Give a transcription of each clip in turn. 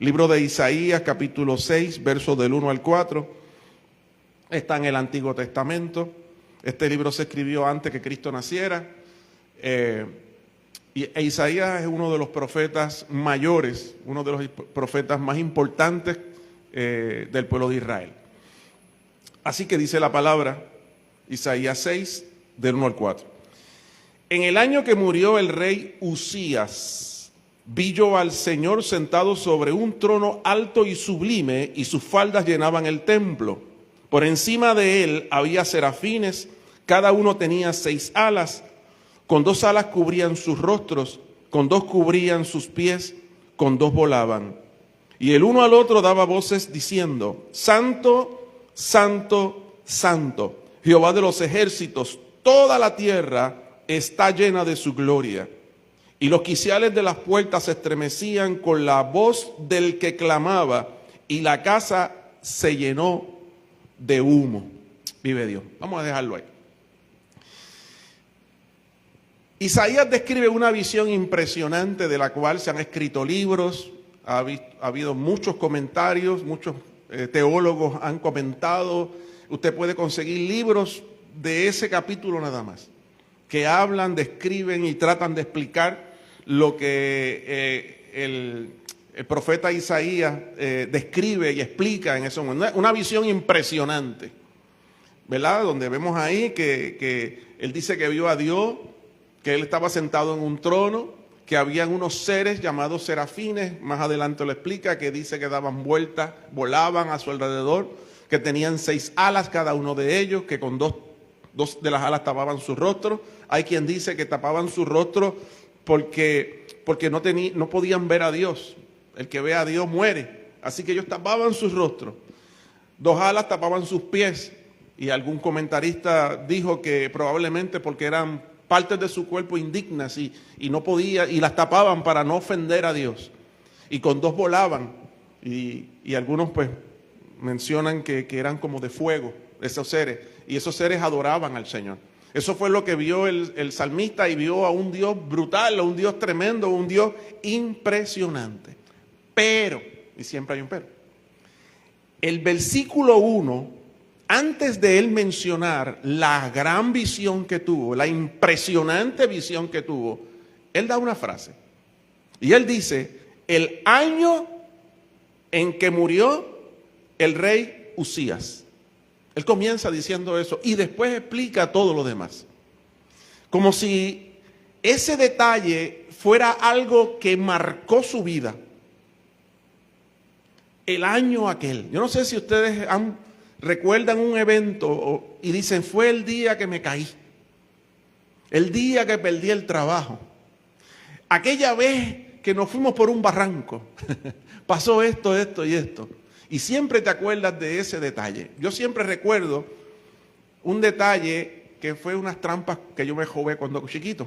Libro de Isaías, capítulo 6, versos del 1 al 4. Está en el Antiguo Testamento. Este libro se escribió antes que Cristo naciera. Isaías es uno de los profetas mayores, uno de los profetas más importantes del pueblo de Israel. Así que dice la palabra, Isaías 6, del 1 al 4. En el año que murió el rey Uzías, vi yo al Señor sentado sobre un trono alto y sublime, y sus faldas llenaban el templo. Por encima de él había serafines, cada uno tenía 6 alas. Con 2 alas cubrían sus rostros, con 2 cubrían sus pies, con 2 volaban. Y el uno al otro daba voces diciendo: Santo, Santo, Santo, Jehová de los ejércitos, toda la tierra está llena de su gloria. Y los quiciales de las puertas se estremecían con la voz del que clamaba, y la casa se llenó de humo. Vive Dios. Vamos a dejarlo ahí. Isaías describe una visión impresionante de la cual se han escrito libros, ha habido muchos comentarios, muchos teólogos han comentado. Usted puede conseguir libros de ese capítulo nada más, que hablan, describen y tratan de explicar lo que el profeta Isaías describe y explica en eso. Una visión impresionante, ¿verdad? Donde vemos ahí que él dice que vio a Dios, que él estaba sentado en un trono, que habían unos seres llamados serafines, más adelante lo explica, que dice que daban vueltas, volaban a su alrededor, que tenían 6 alas cada uno de ellos, que con dos de las alas tapaban su rostro. Hay quien dice que tapaban su rostro porque no podían ver a Dios. El que ve a Dios muere, así que ellos tapaban sus rostros. 2 alas tapaban sus pies, y algún comentarista dijo que probablemente porque eran partes de su cuerpo indignas y no podía, y las tapaban para no ofender a Dios. Y con 2 volaban, y algunos pues mencionan que eran como de fuego esos seres, y esos seres adoraban al Señor. Eso fue lo que vio el salmista, y vio a un Dios brutal, a un Dios tremendo, un Dios impresionante. Pero, y siempre hay un pero, el versículo 1, antes de él mencionar la gran visión que tuvo, la impresionante visión que tuvo, él da una frase. Y él dice: el año en que murió el rey Uzías. Él comienza diciendo eso y después explica todo lo demás. Como si ese detalle fuera algo que marcó su vida. El año aquel. Yo no sé si ustedes recuerdan un evento y dicen: fue el día que me caí, el día que perdí el trabajo, aquella vez que nos fuimos por un barranco, pasó esto, esto y esto. Y siempre te acuerdas de ese detalle. Yo siempre recuerdo un detalle que fue unas trampas que yo me jugué cuando chiquito,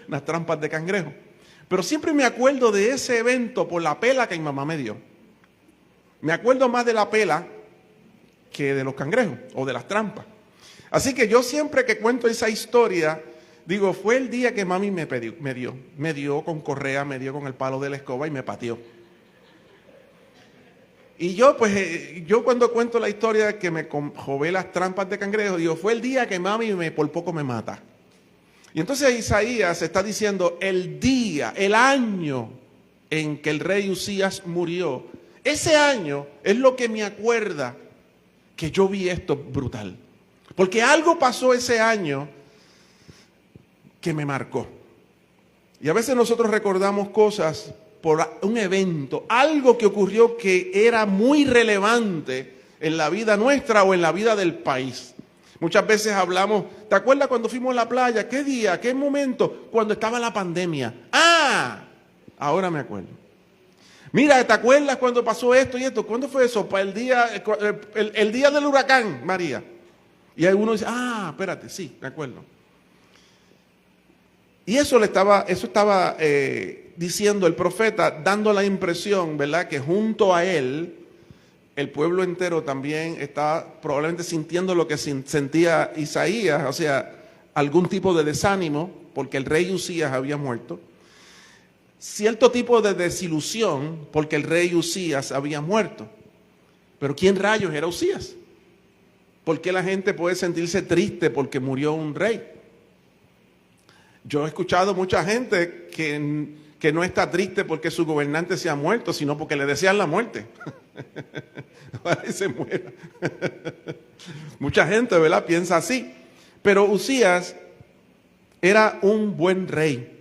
unas trampas de cangrejo. Pero siempre me acuerdo de ese evento por la pela que mi mamá me dio. Me acuerdo más de la pela que de los cangrejos o de las trampas. Así que yo siempre que cuento esa historia, digo: fue el día que mami me dio con correa, me dio con el palo de la escoba y me pateó. Y yo cuando cuento la historia que me jové las trampas de cangrejo, digo: fue el día que mami por poco me mata. Y entonces Isaías está diciendo el día, el año en que el rey Uzías murió. Ese año es lo que me acuerda que yo vi esto brutal. Porque algo pasó ese año que me marcó. Y a veces nosotros recordamos cosas por un evento, algo que ocurrió que era muy relevante en la vida nuestra o en la vida del país. Muchas veces hablamos: ¿te acuerdas cuando fuimos a la playa? ¿Qué día? ¿Qué momento? Cuando estaba la pandemia. ¡Ah! Ahora me acuerdo. Mira, ¿te acuerdas cuando pasó esto y esto? ¿Cuándo fue eso? Para el día del huracán, María. Y alguno dice: ah, espérate, sí, me acuerdo. Y eso estaba diciendo el profeta, dando la impresión, ¿verdad?, que junto a él, el pueblo entero también está probablemente sintiendo lo que sentía Isaías, o sea, algún tipo de desánimo, porque el rey Uzías había muerto. cierto tipo de desilusión porque el rey Usías había muerto. Pero ¿quién rayos era Usías? ¿Por qué la gente puede sentirse triste porque murió un rey? Yo he escuchado mucha gente que no está triste porque su gobernante se ha muerto, sino porque le desean la muerte. Ojalá y se muera. Mucha gente, ¿verdad?, piensa así. Pero Usías era un buen rey.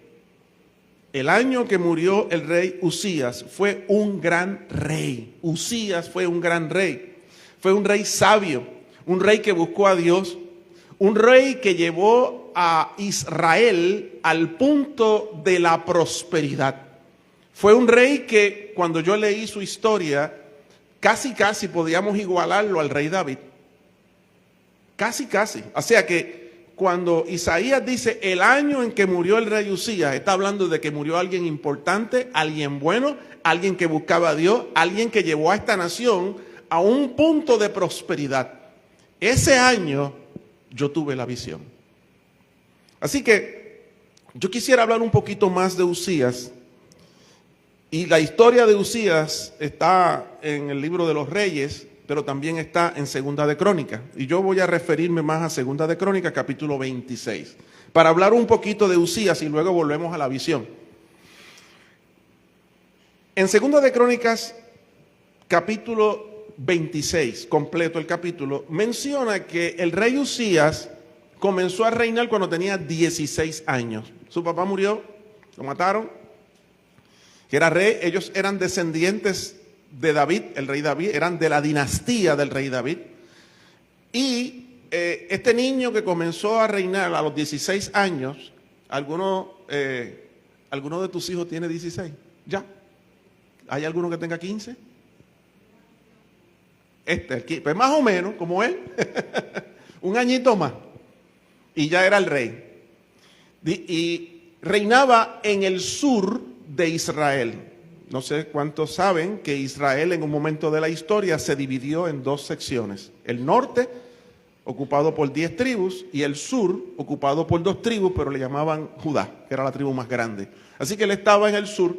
El año que murió el rey Usías fue un gran rey. Usías fue un gran rey. Fue un rey sabio, un rey que buscó a Dios, un rey que llevó a Israel al punto de la prosperidad. Fue un rey que, cuando yo leí su historia, casi podíamos igualarlo al rey David. Casi. O sea que cuando Isaías dice el año en que murió el rey Usías, está hablando de que murió alguien importante, alguien bueno, alguien que buscaba a Dios, alguien que llevó a esta nación a un punto de prosperidad. Ese año yo tuve la visión. Así que yo quisiera hablar un poquito más de Usías. Y la historia de Usías está en el libro de los Reyes, pero también está en Segunda de Crónicas. Y yo voy a referirme más a Segunda de Crónicas, capítulo 26, para hablar un poquito de Usías y luego volvemos a la visión. En Segunda de Crónicas, capítulo 26, completo el capítulo, menciona que el rey Usías comenzó a reinar cuando tenía 16 años. Su papá murió, lo mataron, que era rey. Ellos eran descendientes de David, el rey David, eran de la dinastía del rey David. Y este niño que comenzó a reinar a los 16 años, ¿alguno de tus hijos tiene 16? ¿Ya? ¿Hay alguno que tenga 15? Pues más o menos, como él, un añito más, y ya era el rey. Y reinaba en el sur de Israel. No sé cuántos saben que Israel en un momento de la historia se dividió en dos secciones. El norte, ocupado por 10 tribus, y el sur, ocupado por 2 tribus, pero le llamaban Judá, que era la tribu más grande. Así que él estaba en el sur,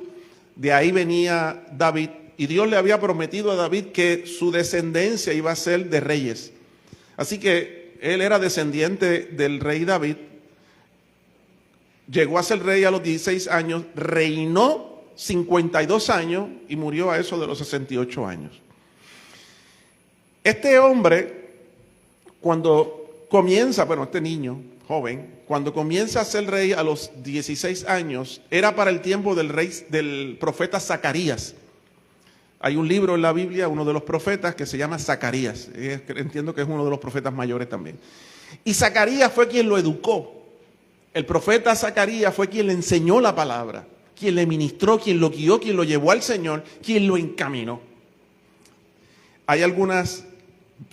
de ahí venía David, y Dios le había prometido a David que su descendencia iba a ser de reyes. Así que él era descendiente del rey David, llegó a ser rey a los 16 años, reinó 52 años y murió a eso de los 68 años. Este hombre, cuando comienza, este niño, joven, cuando comienza a ser rey a los 16 años, era para el tiempo del profeta Zacarías. Hay un libro en la Biblia, uno de los profetas, que se llama Zacarías. Entiendo que es uno de los profetas mayores también. Y Zacarías fue quien lo educó. El profeta Zacarías fue quien le enseñó la palabra, quien le ministró, quien lo guió, quien lo llevó al Señor, quien lo encaminó. Hay algunas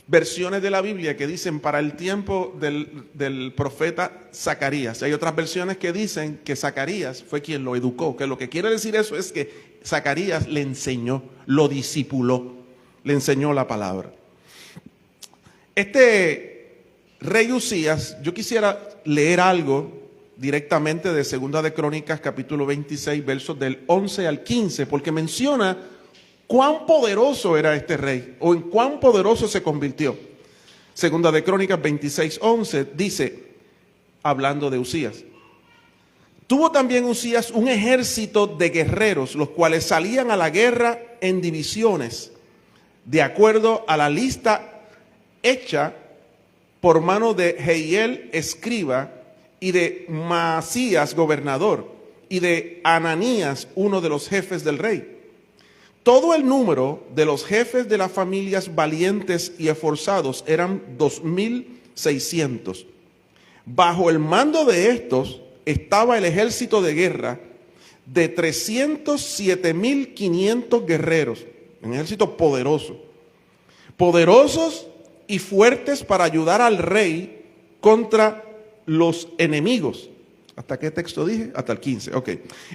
versiones de la Biblia que dicen para el tiempo del profeta Zacarías. Hay otras versiones que dicen que Zacarías fue quien lo educó, que lo que quiere decir eso es que Zacarías le enseñó, lo discipuló, le enseñó la palabra. Este rey Usías, yo quisiera leer algo directamente de Segunda de Crónicas, capítulo 26, versos del 11 al 15, porque menciona cuán poderoso era este rey, o en cuán poderoso se convirtió. Segunda de Crónicas 26, 11, dice, hablando de Usías: tuvo también Usías un ejército de guerreros, los cuales salían a la guerra en divisiones, de acuerdo a la lista hecha por mano de Jehiel, escriba, y de Maasías, gobernador, y de Ananías, uno de los jefes del rey. Todo el número de los jefes de las familias valientes y esforzados eran 2,600. Bajo el mando de estos estaba el ejército de guerra de 307,500 guerreros, un ejército poderoso, poderosos y fuertes para ayudar al rey contra los enemigos. ¿Hasta qué texto dije? Hasta el 15, ok.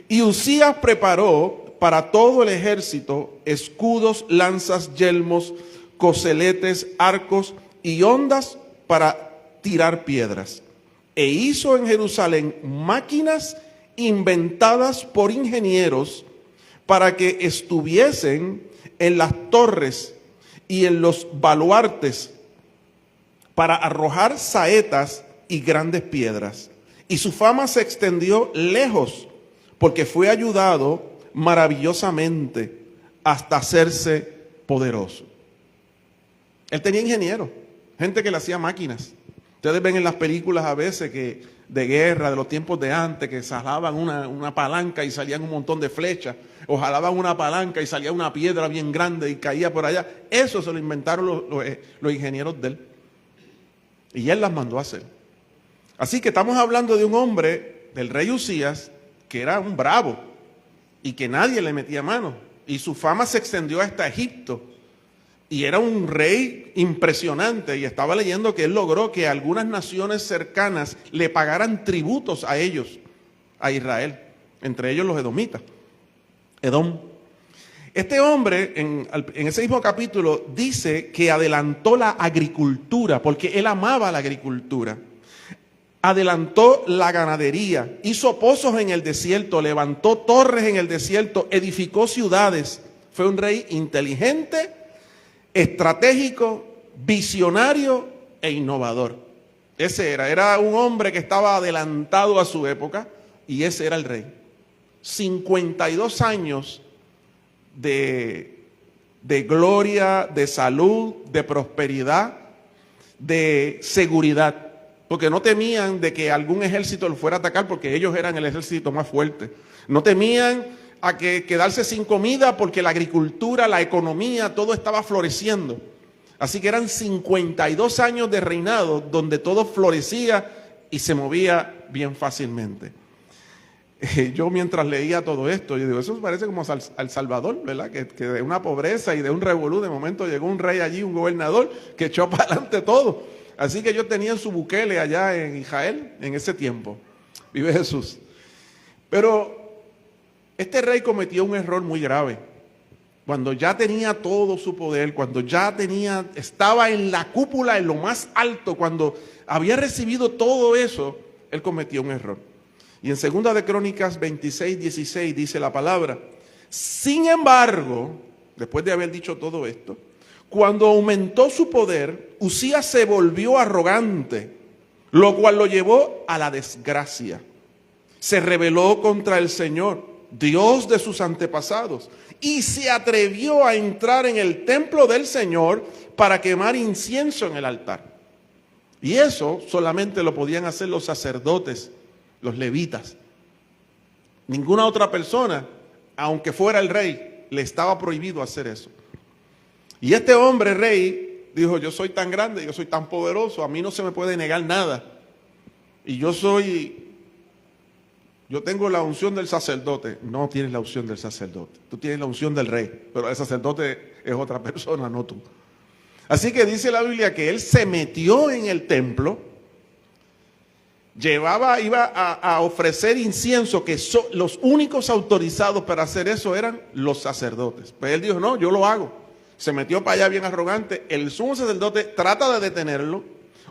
Y Usías preparó para todo el ejército escudos, lanzas, yelmos, coseletes, arcos y hondas para tirar piedras. E hizo en Jerusalén máquinas inventadas por ingenieros para que estuviesen en las torres y en los baluartes para arrojar saetas y grandes piedras. Y su fama se extendió lejos, porque fue ayudado maravillosamente hasta hacerse poderoso. Él tenía ingenieros, gente que le hacía máquinas. Ustedes ven en las películas a veces que de guerra, de los tiempos de antes, que jalaban una palanca y salían un montón de flechas, o jalaban una palanca y salía una piedra bien grande y caía por allá. Eso se lo inventaron los ingenieros de él. Y él las mandó a hacer. Así que estamos hablando de un hombre, del rey Usías, que era un bravo y que nadie le metía mano. Y su fama se extendió hasta Egipto. Y era un rey impresionante. Y estaba leyendo que él logró que algunas naciones cercanas le pagaran tributos a ellos, a Israel. Entre ellos los edomitas. Edom. Este hombre, en ese mismo capítulo, dice que adelantó la agricultura, porque él amaba la agricultura. Adelantó la ganadería, hizo pozos en el desierto, levantó torres en el desierto, edificó ciudades. Fue un rey inteligente, estratégico, visionario e innovador. Ese era un hombre que estaba adelantado a su época y ese era el rey. 52 años de gloria, de salud, de prosperidad, de seguridad. Porque no temían de que algún ejército lo fuera a atacar, porque ellos eran el ejército más fuerte. No temían a que quedarse sin comida, porque la agricultura, la economía, todo estaba floreciendo. Así que eran 52 años de reinado donde todo florecía y se movía bien fácilmente. Yo mientras leía todo esto, yo digo, eso parece como al Salvador, ¿verdad? Que de una pobreza y de un revolú, de momento llegó un rey allí, un gobernador, que echó para adelante todo. Así que ellos tenían su Bukele allá en Israel en ese tiempo. Vive Jesús. Pero este rey cometió un error muy grave. Cuando ya tenía todo su poder, cuando ya estaba en la cúpula, en lo más alto, cuando había recibido todo eso, él cometió un error. Y en 2 de Crónicas 26:16 dice la palabra: sin embargo, después de haber dicho todo esto, cuando aumentó su poder, Usías se volvió arrogante, lo cual lo llevó a la desgracia. Se rebeló contra el Señor, Dios de sus antepasados, y se atrevió a entrar en el templo del Señor para quemar incienso en el altar. Y eso solamente lo podían hacer los sacerdotes, los levitas. Ninguna otra persona, aunque fuera el rey, le estaba prohibido hacer eso. Y este hombre rey dijo: yo soy tan grande, yo soy tan poderoso, a mí no se me puede negar nada. Y yo tengo la unción del sacerdote. No tienes la unción del sacerdote, tú tienes la unción del rey, pero el sacerdote es otra persona, no tú. Así que dice la Biblia que él se metió en el templo, iba a ofrecer incienso, que los únicos autorizados para hacer eso eran los sacerdotes. Pero él dijo: no, yo lo hago. Se metió para allá bien arrogante. El sumo sacerdote trata de detenerlo.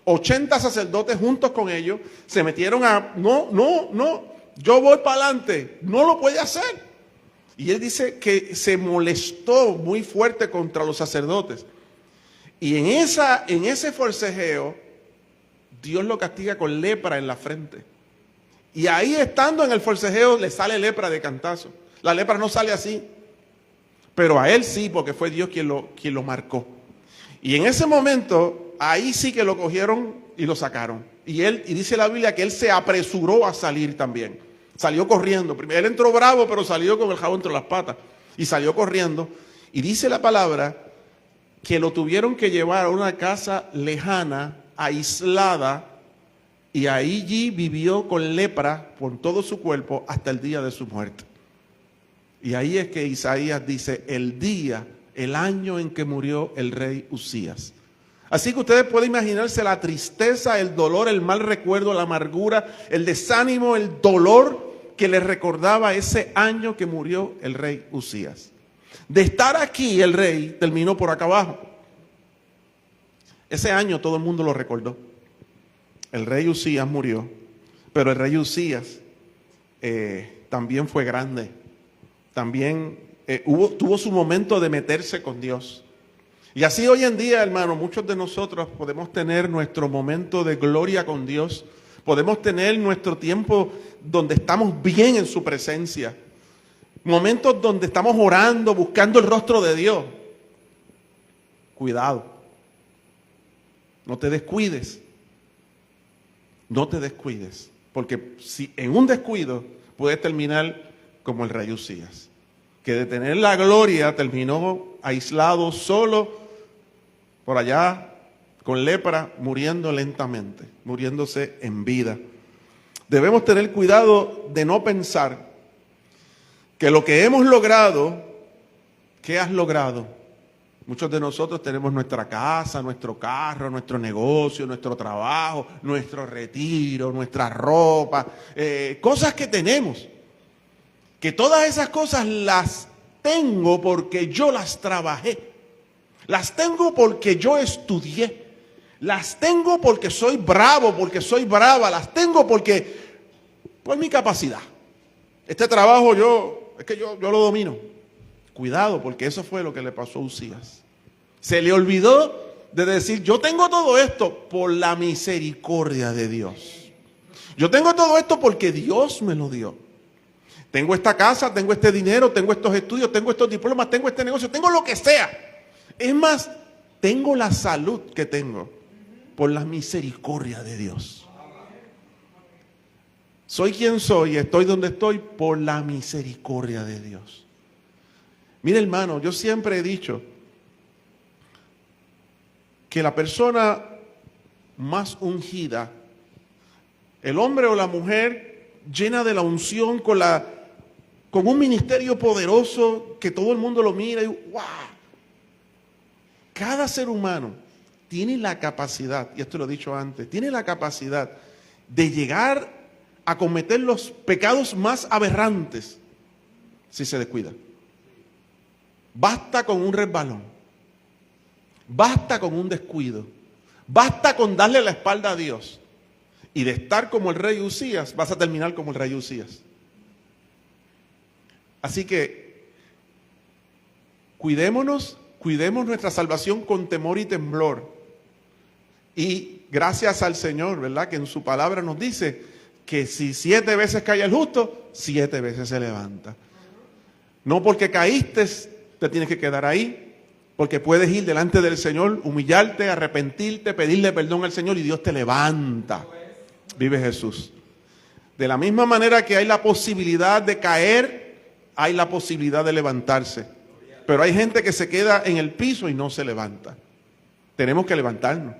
80 sacerdotes juntos con ellos se metieron no, yo voy para adelante, no lo puede hacer. Y él dice que se molestó muy fuerte contra los sacerdotes. Y en ese forcejeo, Dios lo castiga con lepra en la frente. Y ahí, estando en el forcejeo, le sale lepra de cantazo. La lepra no sale así, pero a él sí, porque fue Dios quien lo marcó. Y en ese momento, ahí sí que lo cogieron y lo sacaron. Y dice la Biblia que él se apresuró a salir también. Salió corriendo. Él entró bravo, pero salió con el jabón entre las patas. Y salió corriendo. Y dice la palabra que lo tuvieron que llevar a una casa lejana, aislada, y allí vivió con lepra por todo su cuerpo hasta el día de su muerte. Y ahí es que Isaías dice: el año en que murió el rey Usías. Así que ustedes pueden imaginarse la tristeza, el dolor, el mal recuerdo, la amargura, el desánimo, el dolor que le recordaba ese año que murió el rey Usías. De estar aquí, el rey terminó por acá abajo. Ese año todo el mundo lo recordó. El rey Usías murió, pero el rey Usías también fue grande. También tuvo su momento de meterse con Dios. Y así hoy en día, hermano, muchos de nosotros podemos tener nuestro momento de gloria con Dios. Podemos tener nuestro tiempo donde estamos bien en su presencia. Momentos donde estamos orando, buscando el rostro de Dios. Cuidado. No te descuides. No te descuides. Porque si en un descuido puedes terminar como el rey Usías, que de tener la gloria terminó aislado, solo, por allá, con lepra, muriendo lentamente, muriéndose en vida. Debemos tener cuidado de no pensar que lo que hemos logrado, ¿qué has logrado? Muchos de nosotros tenemos nuestra casa, nuestro carro, nuestro negocio, nuestro trabajo, nuestro retiro, nuestra ropa, cosas que tenemos. Que todas esas cosas las tengo porque yo las trabajé. Las tengo porque yo estudié. Las tengo porque soy bravo, porque soy brava. Las tengo porque, por mi capacidad. Este trabajo yo lo domino. Cuidado, porque eso fue lo que le pasó a Usías. Se le olvidó de decir, yo tengo todo esto por la misericordia de Dios. Yo tengo todo esto porque Dios me lo dio. Tengo esta casa, tengo este dinero, tengo estos estudios, tengo estos diplomas, tengo este negocio, tengo lo que sea. Es más, tengo la salud que tengo por la misericordia de Dios. Soy quien soy, estoy donde estoy por la misericordia de Dios. Mire, hermano, yo siempre he dicho que la persona más ungida, el hombre o la mujer llena de la unción con un ministerio poderoso que todo el mundo lo mira y ¡wow! Cada ser humano tiene la capacidad, y esto lo he dicho antes, tiene la capacidad de llegar a cometer los pecados más aberrantes si se descuida. Basta con un resbalón, basta con un descuido, basta con darle la espalda a Dios y de estar como el rey Usías, vas a terminar como el rey Usías. Así que cuidémonos nuestra salvación con temor y temblor. Y gracias al Señor, ¿verdad? Que en su palabra nos dice que si 7 veces cae el justo, 7 veces se levanta. No porque caíste, te tienes que quedar ahí, porque puedes ir delante del Señor, humillarte, arrepentirte, pedirle perdón al Señor y Dios te levanta. Vive Jesús. De la misma manera que hay la posibilidad de caer, hay la posibilidad de levantarse. Pero hay gente que se queda en el piso y no se levanta. Tenemos que levantarnos.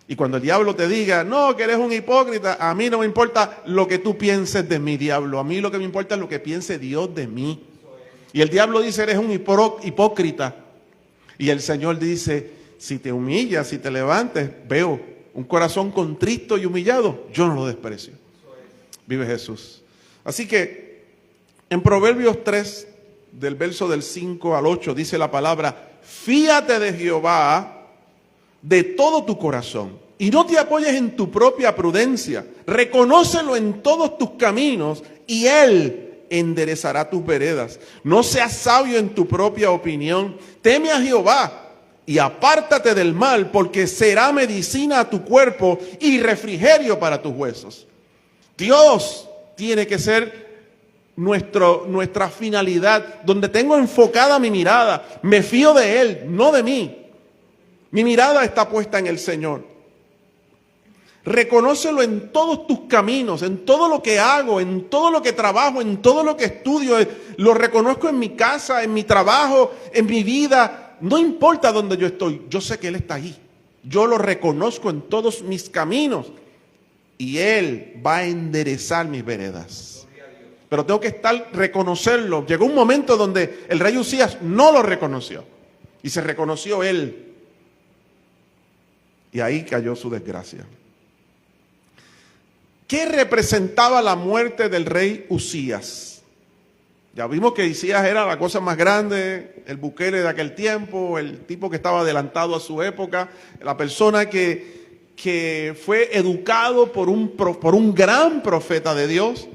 Y cuando el diablo te diga, no, que eres un hipócrita, a mí no me importa lo que tú pienses de mí, diablo. A mí lo que me importa es lo que piense Dios de mí. Y el diablo dice, eres un hipócrita. Y el Señor dice, si te humillas, si te levantes, veo un corazón contrito y humillado, yo no lo desprecio. Vive Jesús. Así que en Proverbios 3, del verso del 5 al 8, dice la palabra, fíate de Jehová de todo tu corazón y no te apoyes en tu propia prudencia. Reconócelo en todos tus caminos y Él enderezará tus veredas. No seas sabio en tu propia opinión. Teme a Jehová y apártate del mal, porque será medicina a tu cuerpo y refrigerio para tus huesos. Dios tiene que ser nuestra finalidad, donde tengo enfocada mi mirada. Me fío de Él, no de mí. Mi mirada está puesta en el Señor. Reconócelo en todos tus caminos, en todo lo que hago, en todo lo que trabajo, en todo lo que estudio. Lo reconozco en mi casa, en mi trabajo, en mi vida. No importa dónde yo estoy, yo sé que Él está ahí. Yo lo reconozco en todos mis caminos y Él va a enderezar mis veredas. Pero tengo que reconocerlo. Llegó un momento donde el rey Usías no lo reconoció y se reconoció él. Y ahí cayó su desgracia. ¿Qué representaba la muerte del rey Usías? Ya vimos que Usías era la cosa más grande, el Bukele de aquel tiempo, el tipo que estaba adelantado a su época, la persona que fue educado por un gran profeta de Dios.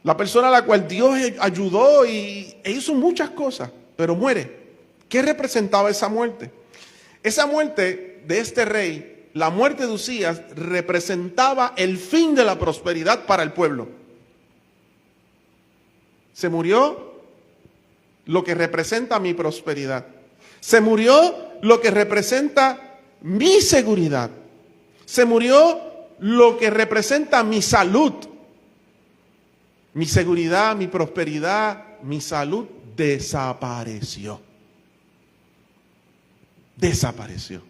La persona a la cual Dios ayudó e hizo muchas cosas, pero muere. ¿Qué representaba esa muerte? Esa muerte de este rey, la muerte de Uzías, representaba el fin de la prosperidad para el pueblo. Se murió lo que representa mi prosperidad. Se murió lo que representa mi seguridad. Se murió lo que representa mi salud. Mi seguridad, mi prosperidad, mi salud desapareció. Desapareció.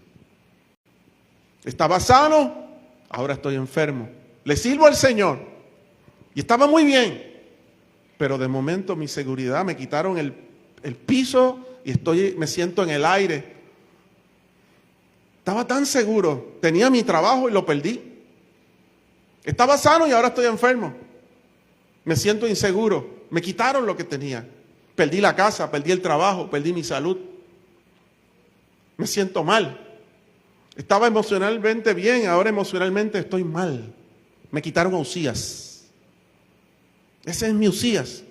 Estaba sano, ahora estoy enfermo. Le sirvo al Señor y estaba muy bien, pero de momento mi seguridad, me quitaron el piso y me siento en el aire. Estaba tan seguro, tenía mi trabajo y lo perdí. Estaba sano y ahora estoy enfermo. Me siento inseguro, me quitaron lo que tenía. Perdí la casa, perdí el trabajo, perdí mi salud. Me siento mal. Estaba emocionalmente bien, ahora emocionalmente estoy mal. Me quitaron a Uzías. Ese es mi Uzías.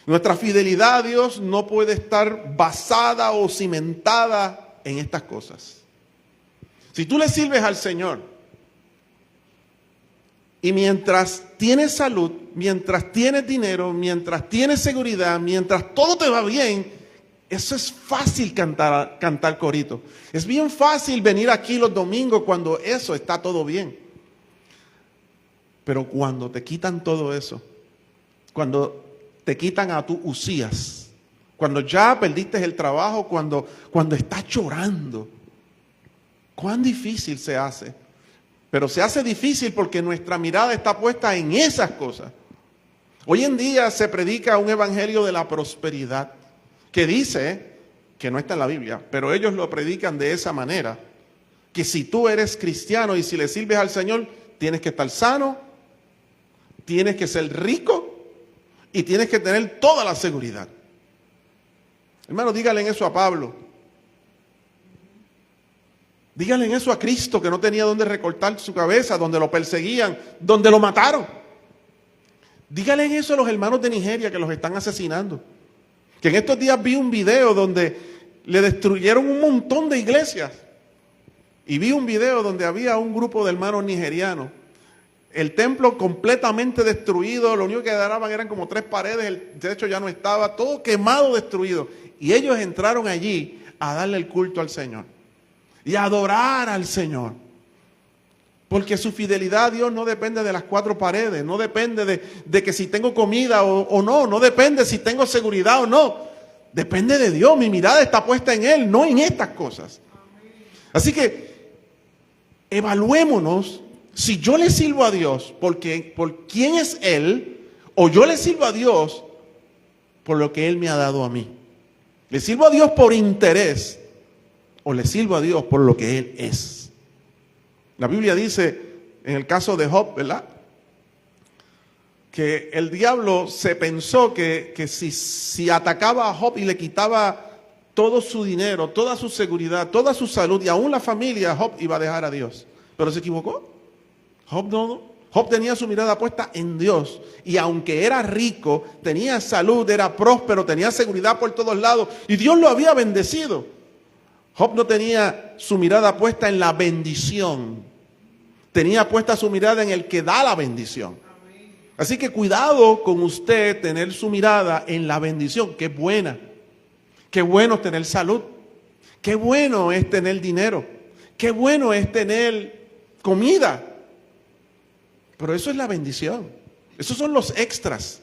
Nuestra fidelidad a Dios no puede estar basada o cimentada en estas cosas. Si tú le sirves al Señor y mientras tienes salud, mientras tienes dinero, mientras tienes seguridad, mientras todo te va bien, eso es fácil cantar corito. Es bien fácil venir aquí los domingos cuando eso está todo bien. Pero cuando te quitan todo eso, cuando te quitan a tu Uzías, cuando ya perdiste el trabajo, cuando estás llorando, cuán difícil se hace. Pero se hace difícil porque nuestra mirada está puesta en esas cosas. Hoy en día se predica un evangelio de la prosperidad que dice, que no está en la Biblia, pero ellos lo predican de esa manera, que si tú eres cristiano y si le sirves al Señor, tienes que estar sano, tienes que ser rico y tienes que tener toda la seguridad. Hermano, dígale en eso a Pablo. Dígale en eso a Cristo, que no tenía dónde recortar su cabeza, donde lo perseguían, donde lo mataron. Dígale en eso a los hermanos de Nigeria que los están asesinando. Que en estos días vi un video donde le destruyeron un montón de iglesias. Y vi un video donde había un grupo de hermanos nigerianos. El templo completamente destruido, lo único que quedaban eran como 3 paredes, el techo ya no estaba, todo quemado, destruido. Y ellos entraron allí a darle el culto al Señor y a adorar al Señor. Porque su fidelidad a Dios no depende de las 4 paredes, no depende de que si tengo comida o no, no depende si tengo seguridad o no. Depende de Dios, mi mirada está puesta en Él, no en estas cosas. Así que evaluémonos si yo le sirvo a Dios por quién es Él, o yo le sirvo a Dios por lo que Él me ha dado a mí. ¿Le sirvo a Dios por interés o le sirvo a Dios por lo que Él es? La Biblia dice, en el caso de Job, ¿verdad?, que el diablo se pensó que si atacaba a Job y le quitaba todo su dinero, toda su seguridad, toda su salud y aún la familia, Job iba a dejar a Dios. Pero se equivocó. Job no. Job tenía su mirada puesta en Dios. Y aunque era rico, tenía salud, era próspero, tenía seguridad por todos lados. Y Dios lo había bendecido. Job no tenía su mirada puesta en la bendición. Tenía puesta su mirada en el que da la bendición. Así que cuidado con usted tener su mirada en la bendición, que es buena. Qué bueno es tener salud. Qué bueno es tener dinero. Qué bueno es tener comida. Pero eso es la bendición. Esos son los extras.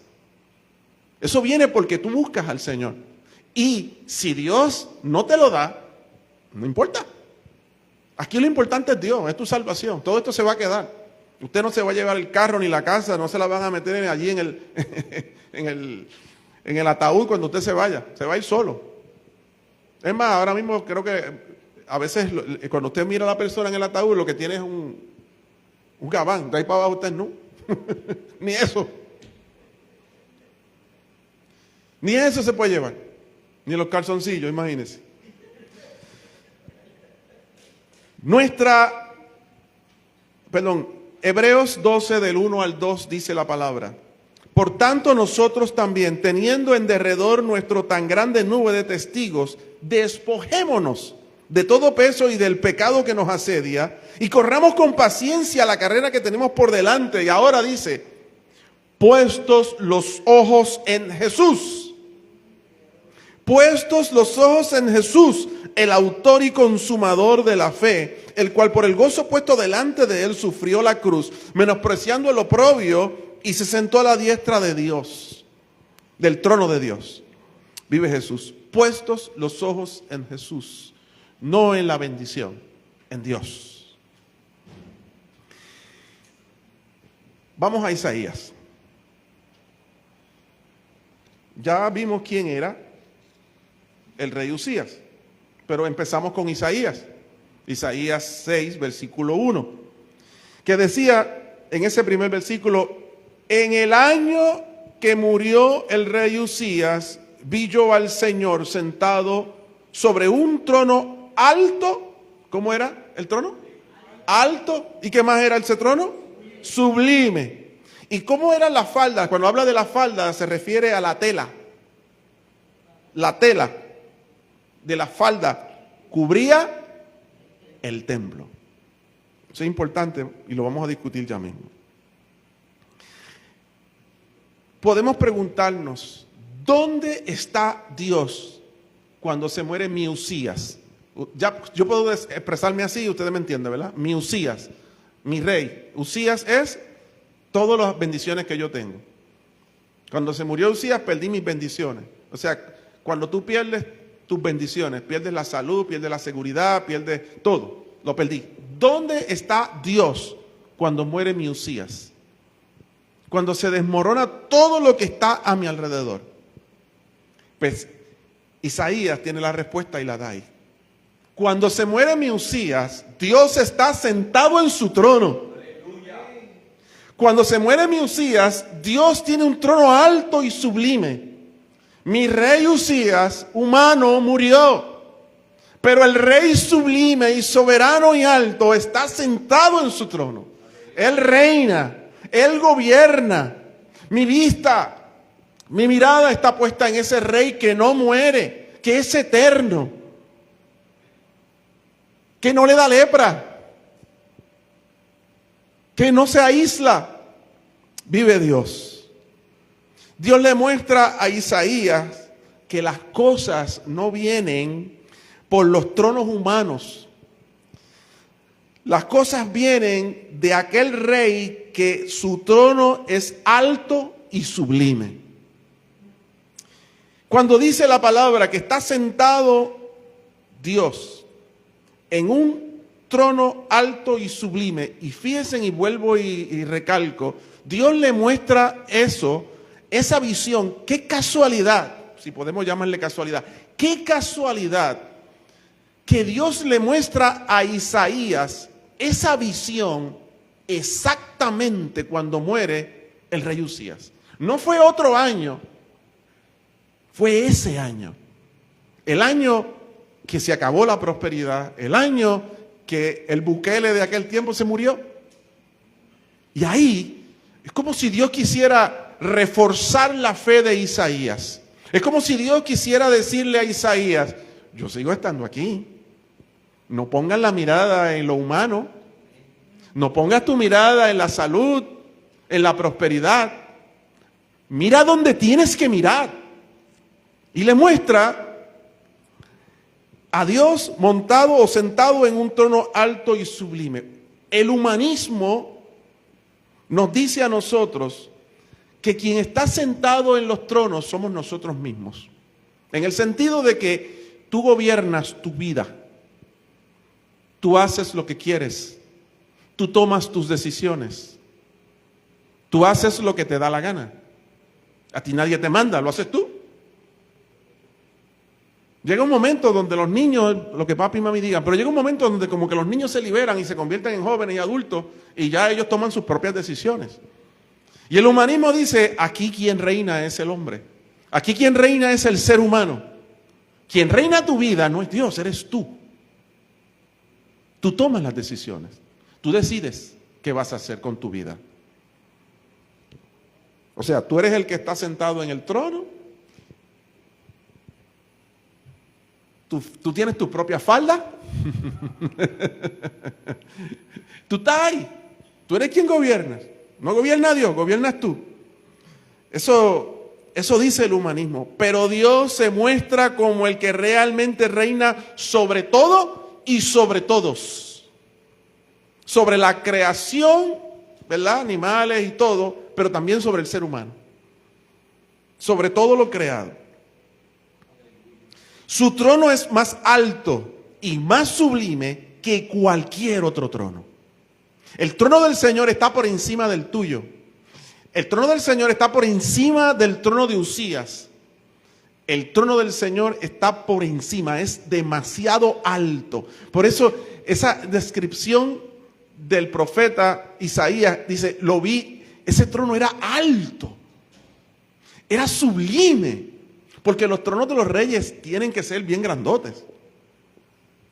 Eso viene porque tú buscas al Señor. Y si Dios no te lo da, no importa. Aquí lo importante es Dios, es tu salvación. Todo esto se va a quedar. Usted no se va a llevar el carro ni la casa, no se la van a meter allí en el ataúd cuando usted se vaya. Se va a ir solo. Es más, ahora mismo creo que a veces cuando usted mira a la persona en el ataúd, lo que tiene es un gabán. De ahí para abajo usted no. Ni eso. Ni eso se puede llevar. Ni los calzoncillos, imagínense. Hebreos 12 del 1 al 2 dice la palabra: por tanto nosotros también, teniendo en derredor nuestro tan grande nube de testigos, despojémonos de todo peso y del pecado que nos asedia, y corramos con paciencia la carrera que tenemos por delante. Y ahora dice: puestos los ojos en Jesús. Puestos los ojos en Jesús, el autor y consumador de la fe, el cual por el gozo puesto delante de él sufrió la cruz, menospreciando el oprobio, y se sentó a la diestra de Dios, del trono de Dios. Vive Jesús. Puestos los ojos en Jesús, no en la bendición, en Dios. Vamos a Isaías. Ya vimos quién era el rey Usías, pero empezamos con Isaías. Isaías 6, versículo 1, que decía en ese primer versículo: en el año que murió el rey Usías, vi yo al Señor sentado sobre un trono alto. ¿Cómo era el trono? Alto. ¿Y qué más era ese trono? Sublime. ¿Y cómo eran las faldas? Cuando habla de las faldas se refiere a la tela. La tela de la falda cubría el templo. Eso es importante y lo vamos a discutir ya mismo. Podemos preguntarnos: ¿dónde está Dios cuando se muere mi Usías? Ya, yo puedo expresarme así, ustedes me entienden, ¿verdad? Mi Usías, mi rey. Usías es todas las bendiciones que yo tengo. Cuando se murió Usías, perdí mis bendiciones. O sea, cuando tú pierdes tus bendiciones, pierdes la salud, pierdes la seguridad, pierdes todo, lo perdí. ¿Dónde está Dios cuando muere mi Usías? Cuando se desmorona todo lo que está a mi alrededor. Pues Isaías tiene la respuesta y la da ahí. Cuando se muere mi Usías, Dios está sentado en su trono. Cuando se muere mi Usías, Dios tiene un trono alto y sublime. Mi rey Usías, humano, murió, pero el rey sublime y soberano y alto está sentado en su trono. Él reina, él gobierna. Mi vista, mi mirada está puesta en ese rey que no muere, que es eterno, que no le da lepra, que no se aísla. Vive Dios. Dios le muestra a Isaías que las cosas no vienen por los tronos humanos. Las cosas vienen de aquel rey que su trono es alto y sublime. Cuando dice la palabra que está sentado Dios en un trono alto y sublime, y fíjense, y vuelvo y recalco, Dios le muestra eso, esa visión. Qué casualidad, si podemos llamarle casualidad, qué casualidad que Dios le muestra a Isaías esa visión exactamente cuando muere el rey Usías. No fue otro año, fue ese año. El año que se acabó la prosperidad, el año que el Bukele de aquel tiempo se murió. Y ahí es como si Dios quisiera reforzar la fe de Isaías. Es como si Dios quisiera decirle a Isaías: yo sigo estando aquí. No pongas la mirada en lo humano. No pongas tu mirada en la salud, en la prosperidad. Mira donde tienes que mirar. Y le muestra a Dios montado o sentado en un trono alto y sublime. El humanismo nos dice a nosotros que quien está sentado en los tronos somos nosotros mismos. En el sentido de que tú gobiernas tu vida. Tú haces lo que quieres. Tú tomas tus decisiones. Tú haces lo que te da la gana. A ti nadie te manda, lo haces tú. Llega un momento donde los niños, lo que papi y mami digan, pero llega un momento donde como que los niños se liberan y se convierten en jóvenes y adultos y ya ellos toman sus propias decisiones. Y el humanismo dice: aquí quien reina es el hombre. Aquí quien reina es el ser humano. Quien reina tu vida no es Dios, eres tú. Tú tomas las decisiones. Tú decides. ¿qué vas a hacer con tu vida? O sea, tú eres el que está sentado en el trono. ¿Tú tienes tu propia falda? Tú estás ahí. Tú eres quien gobiernas. No gobierna Dios, gobiernas tú. Eso dice el humanismo. Pero Dios se muestra como el que realmente reina sobre todo y sobre todos. Sobre la creación, ¿verdad? Animales y todo, pero también sobre el ser humano. Sobre todo lo creado. Su trono es más alto y más sublime que cualquier otro trono. El trono del Señor está por encima del tuyo. El trono del Señor está por encima del trono de Uzías. El trono del Señor está por encima, es demasiado alto. Por eso esa descripción del profeta Isaías dice, lo vi, ese trono era alto, era sublime. Porque los tronos de los reyes tienen que ser bien grandotes.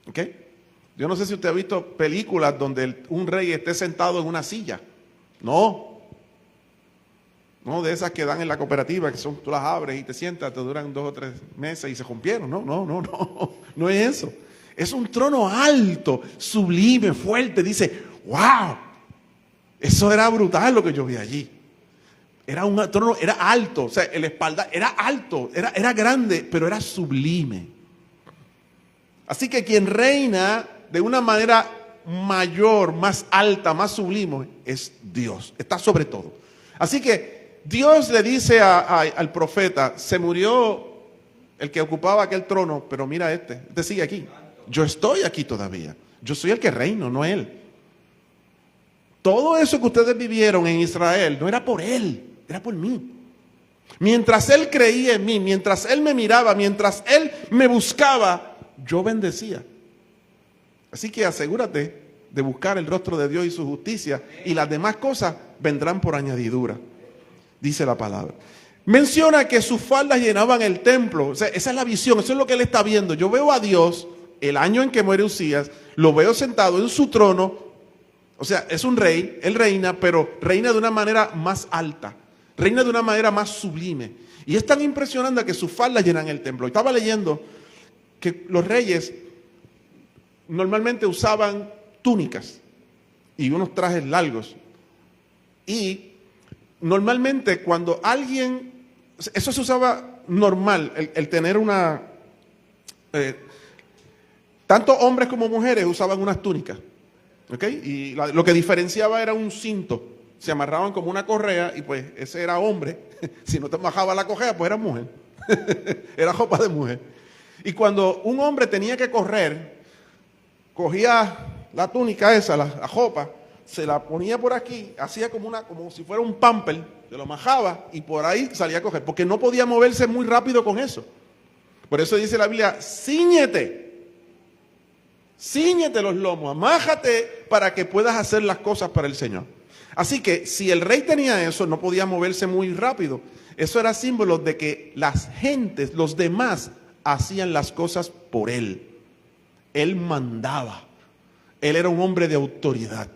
¿Ok? Yo no sé si usted ha visto películas donde un rey esté sentado en una silla. No. No de esas que dan en la cooperativa, que son, tú las abres y te sientas, te duran 2 o 3 meses y se rompieron. No. No es eso. Es un trono alto, sublime, fuerte. Dice, wow, eso era brutal lo que yo vi allí. Era un trono, era alto, o sea, el espalda era alto, era grande, pero era sublime. Así que quien reina de una manera mayor, más alta, más sublime, es Dios, está sobre todo. Así que Dios le dice al profeta, se murió el que ocupaba aquel trono, pero mira este sigue aquí. Yo estoy aquí todavía, yo soy el que reino, no él. Todo eso que ustedes vivieron en Israel no era por él. Era por mí. Mientras él creía en mí, mientras él me miraba, mientras él me buscaba, yo bendecía. Así que asegúrate de buscar el rostro de Dios y su justicia, y las demás cosas vendrán por añadidura, dice la palabra. Menciona que sus faldas llenaban el templo. O sea, esa es la visión, eso es lo que él está viendo. Yo veo a Dios el año en que muere Uzías, lo veo sentado en su trono. O sea, es un rey, él reina, pero reina de una manera más alta. Reina de una manera más sublime. Y es tan impresionante que sus faldas llenan el templo. Estaba leyendo que los reyes normalmente usaban túnicas y unos trajes largos. Y normalmente cuando alguien, eso se usaba normal, el tener una, tanto hombres como mujeres usaban unas túnicas. ¿Okay? Y lo que diferenciaba era un cinto. Se amarraban como una correa y pues ese era hombre. Si no te bajaba la correa, pues era mujer. Era ropa de mujer. Y cuando un hombre tenía que correr, cogía la túnica esa, la ropa, se la ponía por aquí, hacía como si fuera un pamper, se lo majaba y por ahí salía a correr, porque no podía moverse muy rápido con eso. Por eso dice la Biblia, cíñete los lomos, amájate para que puedas hacer las cosas para el Señor. Así que si el rey tenía eso, no podía moverse muy rápido. Eso era símbolo de que las gentes, los demás, hacían las cosas por él. Él mandaba. Él era un hombre de autoridad.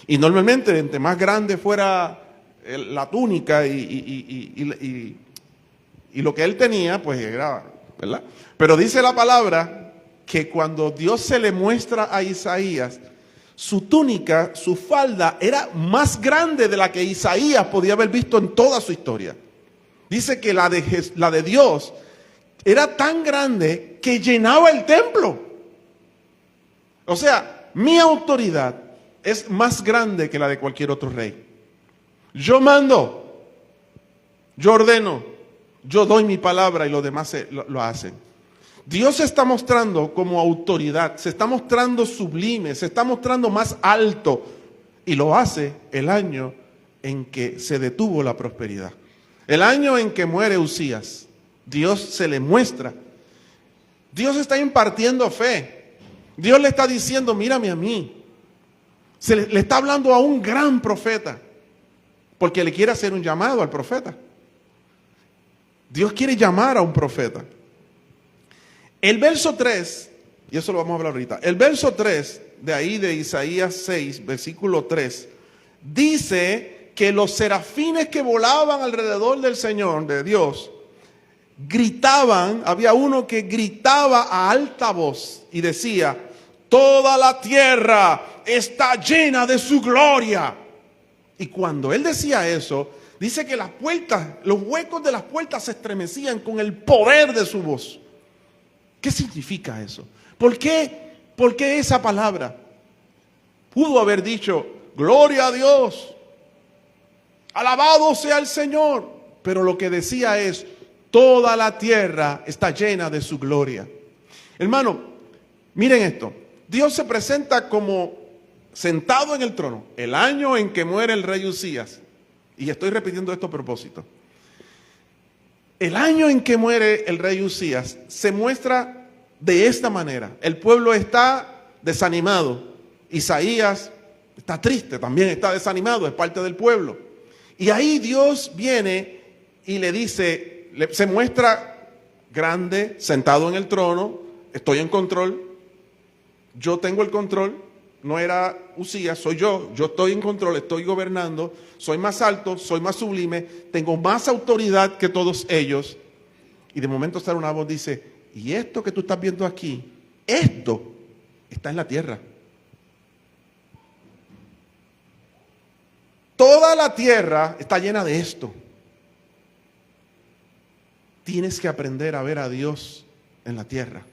Y normalmente, entre más grande fuera la túnica y lo que él tenía, pues era, ¿verdad? Pero dice la palabra que cuando Dios se le muestra a Isaías, su túnica, su falda, era más grande de la que Isaías podía haber visto en toda su historia. Dice que la de Dios era tan grande que llenaba el templo. O sea, mi autoridad es más grande que la de cualquier otro rey. Yo mando, yo ordeno, yo doy mi palabra y los demás lo hacen. Dios se está mostrando como autoridad, se está mostrando sublime, se está mostrando más alto, y lo hace el año en que se detuvo la prosperidad. El año en que muere Uzías, Dios se le muestra. Dios está impartiendo fe. Dios le está diciendo, mírame a mí. Le está hablando a un gran profeta, porque le quiere hacer un llamado al profeta. Dios quiere llamar a un profeta. El verso 3, y eso lo vamos a hablar ahorita, el verso 3 de ahí de Isaías 6, versículo 3, dice que los serafines que volaban alrededor del Señor, de Dios, gritaban, había uno que gritaba a alta voz y decía: toda la tierra está llena de su gloria. Y cuando él decía eso, dice que las puertas, los huecos de las puertas se estremecían con el poder de su voz. ¿Qué significa eso? ¿Por qué esa palabra? Pudo haber dicho: gloria a Dios, alabado sea el Señor. Pero lo que decía es: toda la tierra está llena de su gloria. Hermano, miren esto. Dios se presenta como sentado en el trono el año en que muere el rey Uzías. Y estoy repitiendo esto a propósito. El año en que muere el rey Uzías se muestra de esta manera. El pueblo está desanimado. Isaías está triste, también está desanimado, es parte del pueblo. Y ahí Dios viene y le dice, se muestra grande, sentado en el trono: estoy en control, yo tengo el control. No era Uzías, soy yo estoy en control, estoy gobernando, soy más alto, soy más sublime, tengo más autoridad que todos ellos. Y de momento sale una voz, dice: y esto que tú estás viendo aquí, esto está en la tierra. Toda la tierra está llena de esto. Tienes que aprender a ver a Dios en la tierra.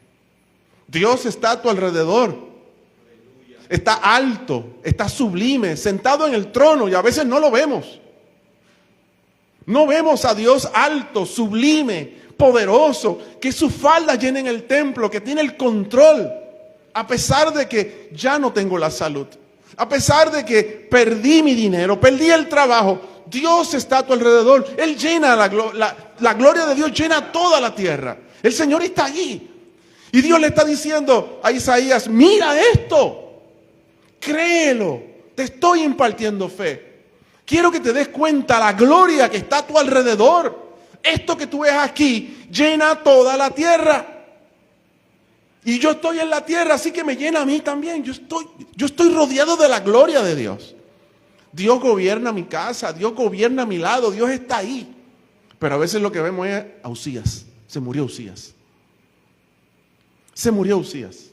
Dios está a tu alrededor. Está alto, está sublime, sentado en el trono, y a veces no lo vemos. No vemos a Dios alto, sublime, poderoso, que sus faldas llenen el templo, que tiene el control, a pesar de que ya no tengo la salud, a pesar de que perdí mi dinero, perdí el trabajo. Dios está a tu alrededor. Él llena la gloria de Dios llena toda la tierra. El Señor está allí. Y Dios le está diciendo a Isaías: mira esto. Créelo, te estoy impartiendo fe. Quiero que te des cuenta la gloria que está a tu alrededor. Esto que tú ves aquí llena toda la tierra. Y yo estoy en la tierra, así que me llena a mí también. Yo estoy rodeado de la gloria de Dios. Dios gobierna mi casa, Dios gobierna a mi lado, Dios está ahí. Pero a veces lo que vemos es a Uzías. Se murió Uzías. Se murió Uzías.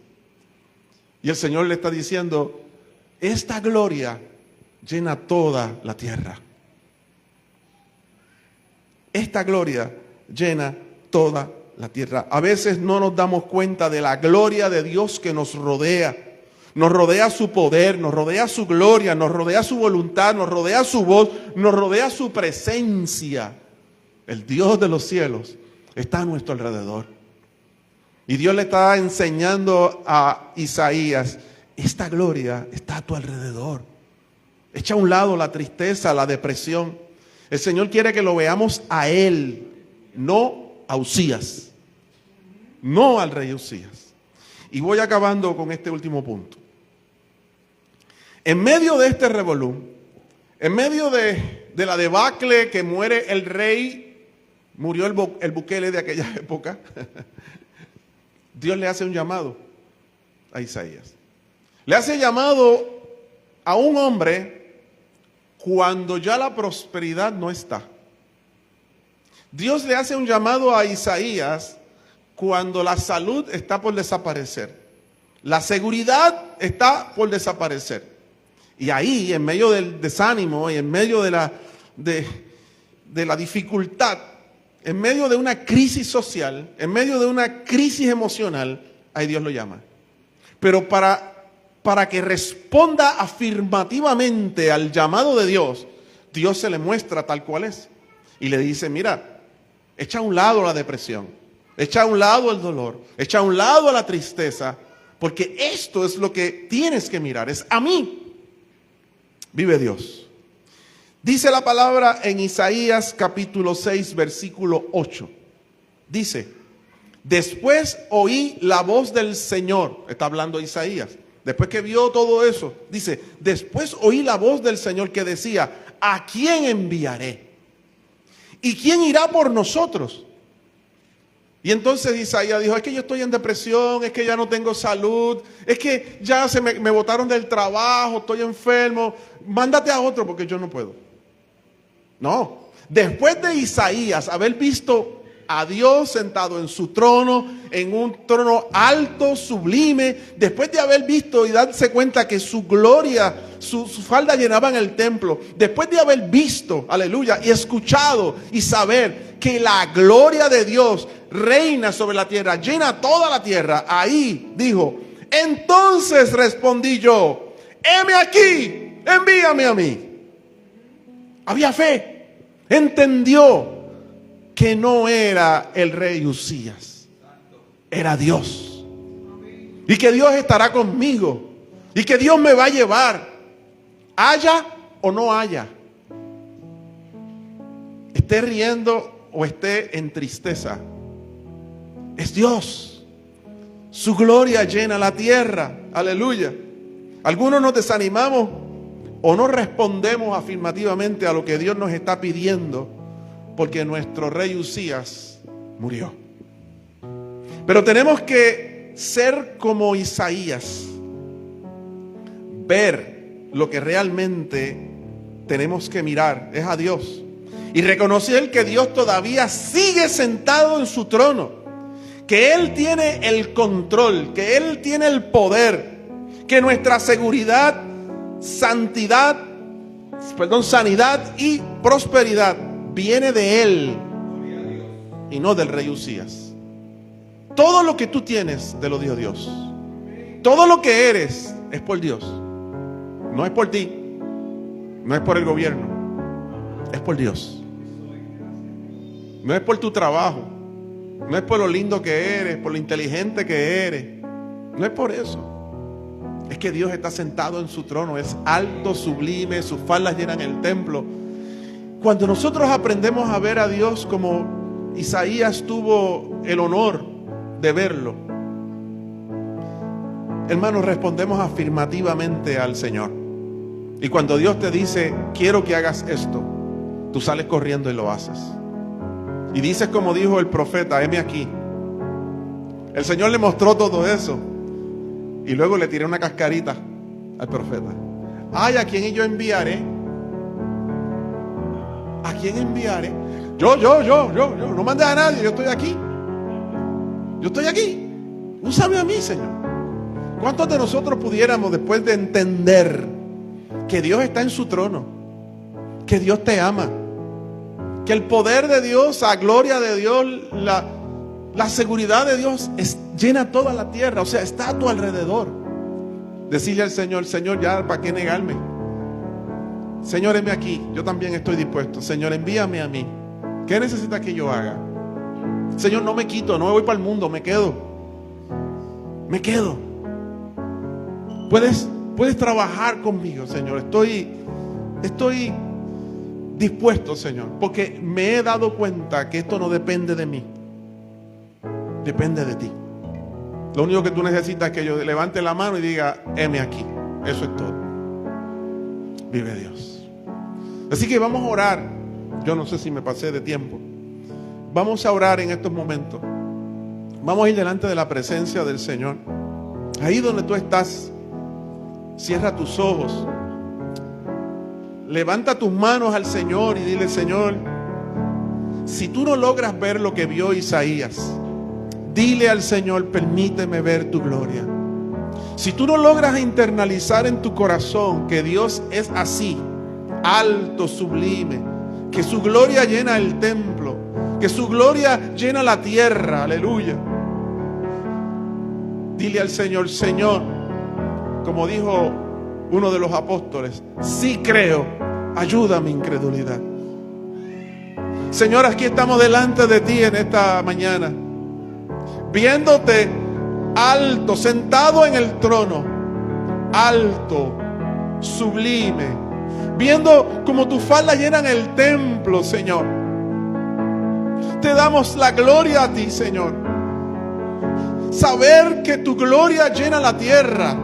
Y el Señor le está diciendo: esta gloria llena toda la tierra. Esta gloria llena toda la tierra. A veces no nos damos cuenta de la gloria de Dios que nos rodea. Nos rodea su poder, nos rodea su gloria, nos rodea su voluntad, nos rodea su voz, nos rodea su presencia. El Dios de los cielos está a nuestro alrededor. Y Dios le está enseñando a Isaías: esta gloria está a tu alrededor. Echa a un lado la tristeza, la depresión. El Señor quiere que lo veamos a Él, no a Uzías, no al rey Uzías. Y voy acabando con este último punto. En medio de este revolú, en medio de la debacle que muere el rey, murió el Bukele de aquella época, Dios le hace un llamado a Isaías. Le hace llamado a un hombre cuando ya la prosperidad no está. Dios le hace un llamado a Isaías cuando la salud está por desaparecer. La seguridad está por desaparecer. Y ahí, en medio del desánimo y en medio de la dificultad, en medio de una crisis social, en medio de una crisis emocional, ahí Dios lo llama. Pero para que responda afirmativamente al llamado de Dios, Dios se le muestra tal cual es. Y le dice: mira, echa a un lado la depresión, echa a un lado el dolor, echa a un lado la tristeza, porque esto es lo que tienes que mirar, es a mí. Vive Dios. Dice la palabra en Isaías capítulo 6, versículo 8. Dice: después oí la voz del Señor. Está hablando Isaías. Después que vio todo eso, dice: después oí la voz del Señor que decía: ¿a quién enviaré? ¿Y quién irá por nosotros? Y entonces Isaías dijo, es que yo estoy en depresión, es que ya no tengo salud, es que ya me botaron del trabajo, estoy enfermo, mándate a otro porque yo no puedo. No, después de Isaías haber visto a Dios sentado en su trono, en un trono alto, sublime, después de haber visto y darse cuenta que su gloria, su falda llenaban el templo, después de haber visto, aleluya, y escuchado y saber que la gloria de Dios reina sobre la tierra, llena toda la tierra, ahí dijo, entonces respondí yo, heme aquí, envíame a mí. Había fe, entendió que no era el rey Uzías, era Dios. Y que Dios estará conmigo. Y que Dios me va a llevar, haya o no haya. Esté riendo o esté en tristeza. Es Dios. Su gloria llena la tierra. Aleluya. Algunos nos desanimamos o no respondemos afirmativamente a lo que Dios nos está pidiendo, porque nuestro rey Uzías murió. Pero tenemos que ser como Isaías, ver lo que realmente tenemos que mirar, es a Dios, y reconocer que Dios todavía sigue sentado en su trono, que Él tiene el control, que Él tiene el poder, que nuestra seguridad, sanidad y prosperidad viene de Él y no del rey Uzías. Todo lo que tú tienes te lo dio Dios. Todo lo que eres es por Dios. No es por ti, no es por el gobierno, es por Dios. No es por tu trabajo, no es por lo lindo que eres, por lo inteligente que eres. No es por eso. Es que Dios está sentado en su trono, es alto, sublime, sus faldas llenan el templo. Cuando nosotros aprendemos a ver a Dios como Isaías tuvo el honor de verlo, hermanos, respondemos afirmativamente al Señor. Y cuando Dios te dice, quiero que hagas esto, tú sales corriendo y lo haces. Y dices como dijo el profeta, heme aquí. El Señor le mostró todo eso. Y luego le tiré una cascarita al profeta. Ay, ¿a quién yo enviaré? ¿A quién enviaré? Yo, no mandes a nadie, yo estoy aquí. Yo estoy aquí. Úsame a mí, Señor. ¿Cuántos de nosotros pudiéramos, después de entender que Dios está en su trono, que Dios te ama, que el poder de Dios, la gloria de Dios, la seguridad de Dios llena toda la tierra, o sea, está a tu alrededor, decirle al Señor, Señor, ya, ¿para qué negarme? Señor, heme aquí, yo también estoy dispuesto. Señor, envíame a mí. ¿Qué necesitas que yo haga? Señor, no me quito, no me voy para el mundo, me quedo. Puedes trabajar conmigo, Señor. Estoy dispuesto, Señor, porque me he dado cuenta que esto no depende de mí, depende de ti. Lo único que tú necesitas es que yo levante la mano y diga, heme aquí. Eso es todo. Vive Dios. Así que vamos a orar. Yo no sé si me pasé de tiempo. Vamos a orar en estos momentos. Vamos a ir delante de la presencia del Señor. Ahí donde tú estás, cierra tus ojos. Levanta tus manos al Señor y dile, Señor, si tú no logras ver lo que vio Isaías, dile al Señor, permíteme ver tu gloria. Si tú no logras internalizar en tu corazón que Dios es así, alto, sublime, que su gloria llena el templo, que su gloria llena la tierra, aleluya, dile al Señor, Señor, como dijo uno de los apóstoles, sí creo, ayuda a mi incredulidad. Señor, aquí estamos delante de ti en esta mañana, viéndote alto, sentado en el trono, alto, sublime, viendo como tus faldas llenan el templo, Señor. Te damos la gloria a ti, Señor. Saber que tu gloria llena la tierra,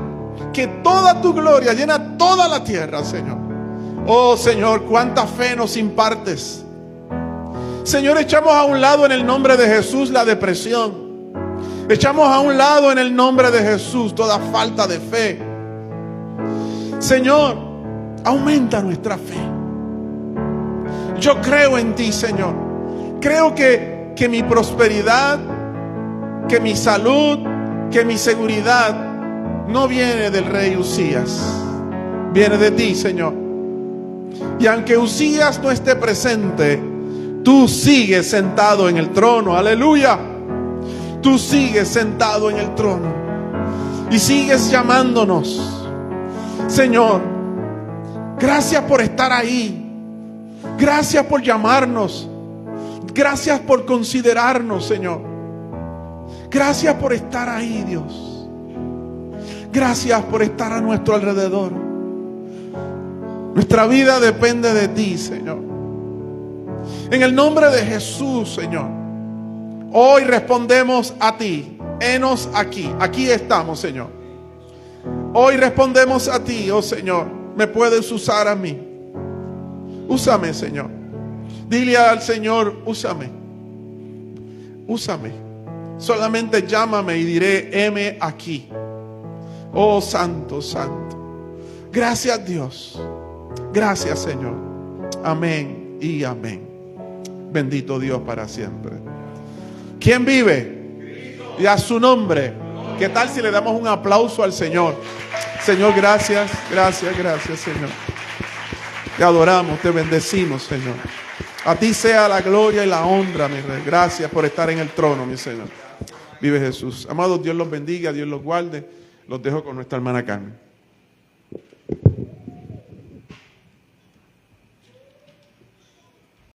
que toda tu gloria llena toda la tierra, Señor. Oh, Señor, cuánta fe nos impartes. Señor, echamos a un lado en el nombre de Jesús la depresión. Echamos a un lado en el nombre de Jesús toda falta de fe. Señor, aumenta nuestra fe. Yo creo en ti, Señor. Creo que mi prosperidad, que mi salud, que mi seguridad no viene del rey Usías. Viene de ti, Señor. Y aunque Usías no esté presente, tú sigues sentado en el trono. Aleluya. Tú sigues sentado en el trono y sigues llamándonos. Señor, gracias por estar ahí. Gracias por llamarnos. Gracias por considerarnos, Señor. Gracias por estar ahí, Dios. Gracias por estar a nuestro alrededor. Nuestra vida depende de ti, Señor. En el nombre de Jesús, Señor, hoy respondemos a ti. Henos aquí. Aquí estamos, Señor. Hoy respondemos a ti, oh Señor. Me puedes usar a mí. Úsame, Señor. Dile al Señor, úsame. Úsame. Solamente llámame y diré, heme aquí. Oh Santo, Santo. Gracias, Dios. Gracias, Señor. Amén y amén. Bendito Dios para siempre. ¿Quién vive? Y a su nombre. ¿Qué tal si le damos un aplauso al Señor? Señor, gracias, gracias, gracias, Señor. Te adoramos, te bendecimos, Señor. A ti sea la gloria y la honra, mi Rey. Gracias por estar en el trono, mi Señor. Vive Jesús. Amados, Dios los bendiga, Dios los guarde. Los dejo con nuestra hermana Carmen.